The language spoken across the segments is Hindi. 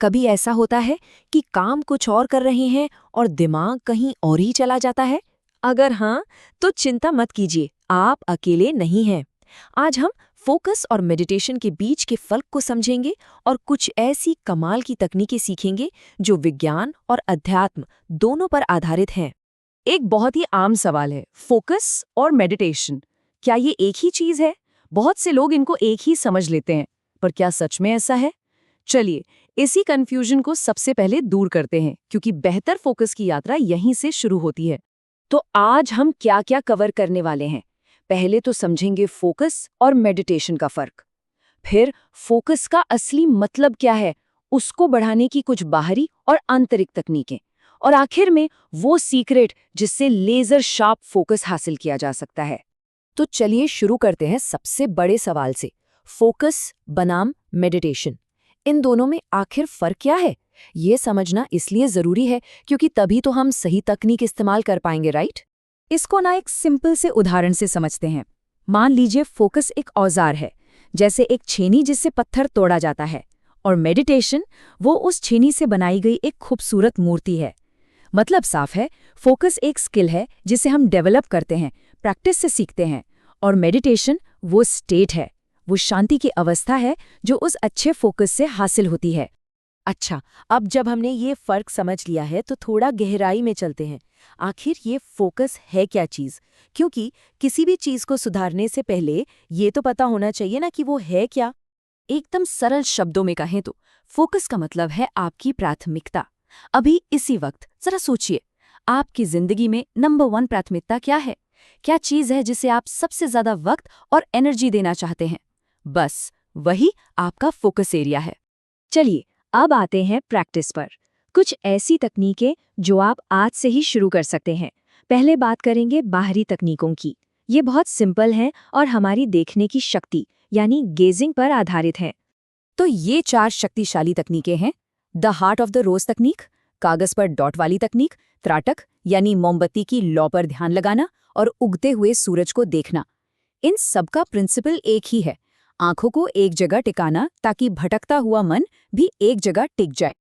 कभी ऐसा होता है कि काम कुछ और कर रहे हैं और दिमाग कहीं और ही चला जाता है? अगर हाँ, तो चिंता मत कीजिए, आप अकेले नहीं हैं। आज हम फोकस और मेडिटेशन के बीच के फर्क को समझेंगे और कुछ ऐसी कमाल की तकनीकें सीखेंगे जो विज्ञान और अध्यात्म दोनों पर आधारित हैं। एक बहुत ही आम सवाल है, फोकस और मेडिटेशन, क्या ये एक ही चीज है? बहुत से लोग इनको एक ही समझ लेते हैं, पर क्या सच में ऐसा है? चलिए, इसी कंफ्यूजन को सबसे पहले दूर करते हैं, क्योंकि बेहतर फोकस की यात्रा यहीं से शुरू होती है। तो आज हम क्या-क्या कवर करने वाले हैं? पहले तो समझेंगे फोकस और मेडिटेशन का फर्क। फिर फोकस का असली मतलब क्या है, उसको बढ़ाने की कुछ बाहरी और आंतरिक तकनीकें। और आखिर में वो सीक्रेट जिससे लेजर शार्प फोकस हासिल किया जा सकता है। तो चलिए शुरू करते हैं सबसे बड़े सवाल से, फोकस बनाम मेडिटेशन। इन दोनों में आखिर फर्क क्या है? ये समझना इसलिए जरूरी है क्योंकि तभी तो हम सही तकनीक इस्तेमाल कर पाएंगे, राइट? इसको ना एक सिंपल से उदाहरण से समझते हैं। मान लीजिए फोकस एक औजार है, जैसे एक छेनी जिससे पत्थर तोड़ा जाता है, और मेडिटेशन वो उस छेनी से बनाई गई एक खूबसूरत मूर्ति है। मतलब साफ है, फोकस एक स्किल है जिसे हम डेवलप करते हैं, प्रैक्टिस से सीखते हैं, और मेडिटेशन वो स्टेट है, वो शांति की अवस्था है जो उस अच्छे फोकस से हासिल होती है। अच्छा, अब जब हमने ये फर्क समझ लिया है तो थोड़ा गहराई में चलते हैं। आखिर ये फोकस है क्या चीज़? क्योंकि किसी भी चीज़ को सुधारने से पहले ये तो पता होना चाहिए ना कि वो है क्या। एकदम सरल शब्दों में कहें तो फोकस का मतलब है आपकी प्राथमिकता। अभी इसी वक्त जरा सोचिए, आपकी जिंदगी में नंबर 1 प्राथमिकता क्या है? क्या चीज़ है जिसे आप सबसे ज्यादा वक्त और एनर्जी देना चाहते हैं? बस वही आपका फोकस एरिया है। चलिए, अब आते हैं प्रैक्टिस पर। कुछ ऐसी तकनीकें जो आप आज से ही शुरू कर सकते हैं। पहले बात करेंगे बाहरी तकनीकों की। ये बहुत सिंपल हैं और हमारी देखने की शक्ति यानी गेजिंग पर आधारित हैं। तो ये 4 शक्तिशाली तकनीकें हैं। द हार्ट ऑफ द रोज तकनीक, कागज पर डॉट वाली तकनीक, त्राटक यानी मोमबत्ती की लौ पर ध्यान लगाना, और उगते हुए सूरज को देखना। इन सबका प्रिंसिपल एक ही है, आंखों को एक जगह टिकाना ताकि भटकता हुआ मन भी एक जगह टिक जाए।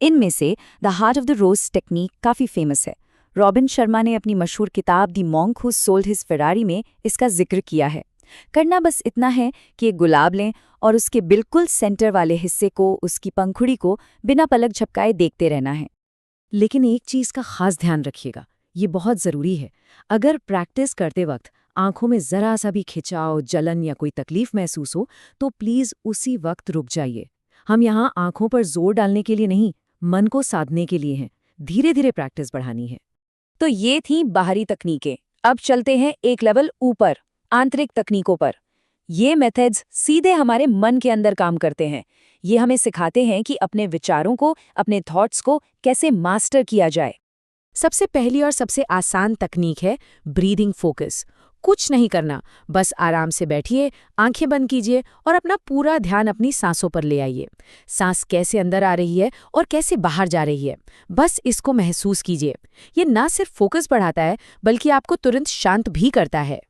इनमें से the heart of the rose technique काफी फेमस है। रॉबिन शर्मा ने अपनी मशहूर किताब the monk who sold his Ferrari में इसका जिक्र किया है। करना बस इतना है कि एक गुलाब लें और उसके बिल्कुल सेंटर वाले हिस्से को, उसकी पंखुड़ी को बिना पलक झपकाए देखते रहना है। लेकिन एक चीज का खास ध्यान रखिएगा, ये बहुत जरूरी है। अगर प्रैक्टिस करते वक्त आंखों में जरा सा भी खिंचाव, जलन या कोई तकलीफ महसूस हो तो प्लीज उसी वक्त रुक जाइए। हम यहाँ आंखों पर जोर डालने के लिए नहीं, मन को साधने के लिए हैं। धीरे धीरे प्रैक्टिस बढ़ानी है। तो ये थी बाहरी तकनीकें। अब चलते हैं एक लेवल ऊपर, आंतरिक तकनीकों पर। ये मेथड्स सीधे हमारे मन के अंदर काम करते हैं। ये हमें सिखाते हैं कि अपने विचारों को, अपने थॉट्स को कैसे मास्टर किया जाए। सबसे पहली और सबसे आसान तकनीक है ब्रीदिंग फोकस। कुछ नहीं करना, बस आराम से बैठिए, आंखें बंद कीजिए और अपना पूरा ध्यान अपनी सांसों पर ले आइए। सांस कैसे अंदर आ रही है और कैसे बाहर जा रही है, बस इसको महसूस कीजिए। ये ना सिर्फ फोकस बढ़ाता है बल्कि आपको तुरंत शांत भी करता है।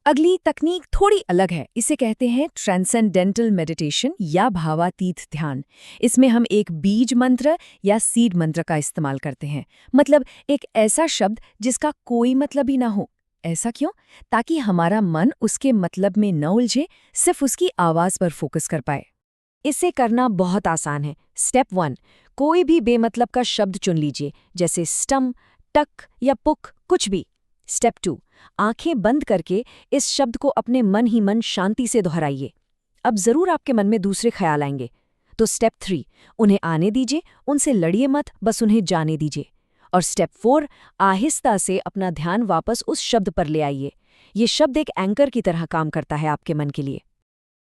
अगली तकनीक थोड़ी अलग है। इसे कहते हैं ट्रांसेंडेंटल मेडिटेशन या भावातीत ध्यान। इसमें हम एक बीज मंत्र या सीड मंत्र का इस्तेमाल करते हैं। मतलब एक ऐसा शब्द जिसका कोई मतलब ही ना हो। ऐसा क्यों? ताकि हमारा मन उसके मतलब में न उलझे, सिर्फ उसकी आवाज पर फोकस कर पाए। इसे करना बहुत आसान है। स्टेप 1, कोई भी बेमतलब का शब्द चुन लीजिए, जैसे स्टम, टक या पुक, कुछ भी। स्टेप 2, आंखें बंद करके इस शब्द को अपने मन ही मन शांति से दोहराइए। अब जरूर आपके मन में दूसरे ख्याल आएंगे, तो स्टेप 3, उन्हें आने दीजिए, उनसे लड़िए मत, बस उन्हें जाने दीजिए। और स्टेप 4, आहिस्ता से अपना ध्यान वापस उस शब्द पर ले आइए। ये शब्द एक एंकर की तरह काम करता है आपके मन के लिए।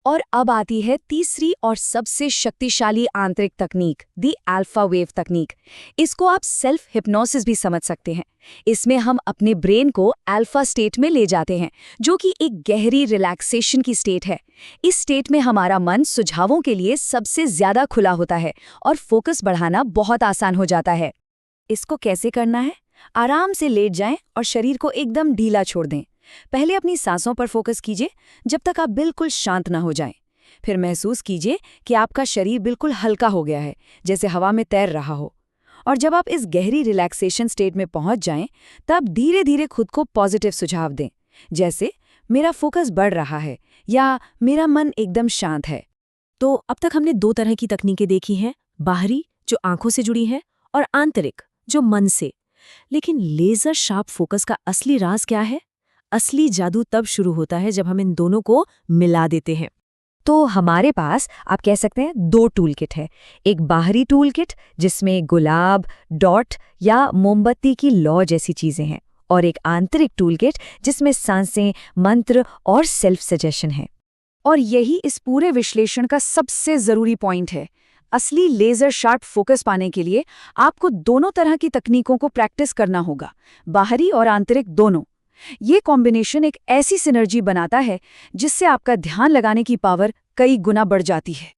और अब आती है तीसरी और सबसे शक्तिशाली आंतरिक तकनीक, दी अल्फा वेव तकनीक। इसको आप सेल्फ हिप्नोसिस भी समझ सकते हैं। इसमें हम अपने ब्रेन को अल्फा स्टेट में ले जाते हैं, जो कि एक गहरी रिलैक्सेशन की स्टेट है। इस स्टेट में हमारा मन सुझावों के लिए सबसे ज्यादा खुला होता है और फोकस बढ़ाना बहुत आसान हो जाता है। इसको कैसे करना है? आराम से लेट जाएं और शरीर को एकदम ढीला छोड़ दें। पहले अपनी सांसों पर फोकस कीजिए जब तक आप बिल्कुल शांत ना हो जाएं। फिर महसूस कीजिए कि आपका शरीर बिल्कुल हल्का हो गया है, जैसे हवा में तैर रहा हो। और जब आप इस गहरी रिलैक्सेशन स्टेट में पहुंच जाएं, तब धीरे धीरे खुद को पॉजिटिव सुझाव दें, जैसे मेरा फोकस बढ़ रहा है या मेरा मन एकदम शांत है। तो अब तक हमने 2 तरह की तकनीकें देखी हैं, बाहरी जो आंखों से जुड़ी है और आंतरिक जो मन से। लेकिन लेजर शार्प फोकस का असली राज क्या है? असली जादू तब शुरू होता है जब हम इन दोनों को मिला देते हैं। तो हमारे पास आप कह सकते हैं 2 टूल किट है। एक बाहरी टूल किट जिसमें गुलाब, डॉट या मोमबत्ती की लौ जैसी चीजें हैं, और एक आंतरिक टूल किट जिसमें सांसें, मंत्र और सेल्फ सजेशन है। और यही इस पूरे विश्लेषण का सबसे जरूरी पॉइंट है। असली लेजर शार्प फोकस पाने के लिए आपको दोनों तरह की तकनीकों को प्रैक्टिस करना होगा, बाहरी और आंतरिक दोनों। ये कॉम्बिनेशन एक ऐसी सिनर्जी बनाता है जिससे आपका ध्यान लगाने की पावर कई गुना बढ़ जाती है।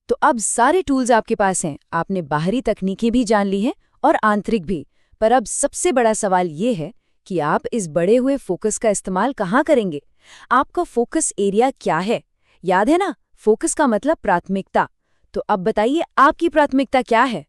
तो अब सारे टूल्स आपके पास हैं, आपने बाहरी तकनीकें भी जान ली हैं और आंतरिक भी। पर अब सबसे बड़ा सवाल ये है कि आप इस बढ़े हुए फोकस का इस्तेमाल कहाँ करेंगे? आपका फोकस एरिया क्या है? याद है ना, फोकस का मतलब प्राथमिकता। तो अब बताइए, आपकी प्राथमिकता क्या है?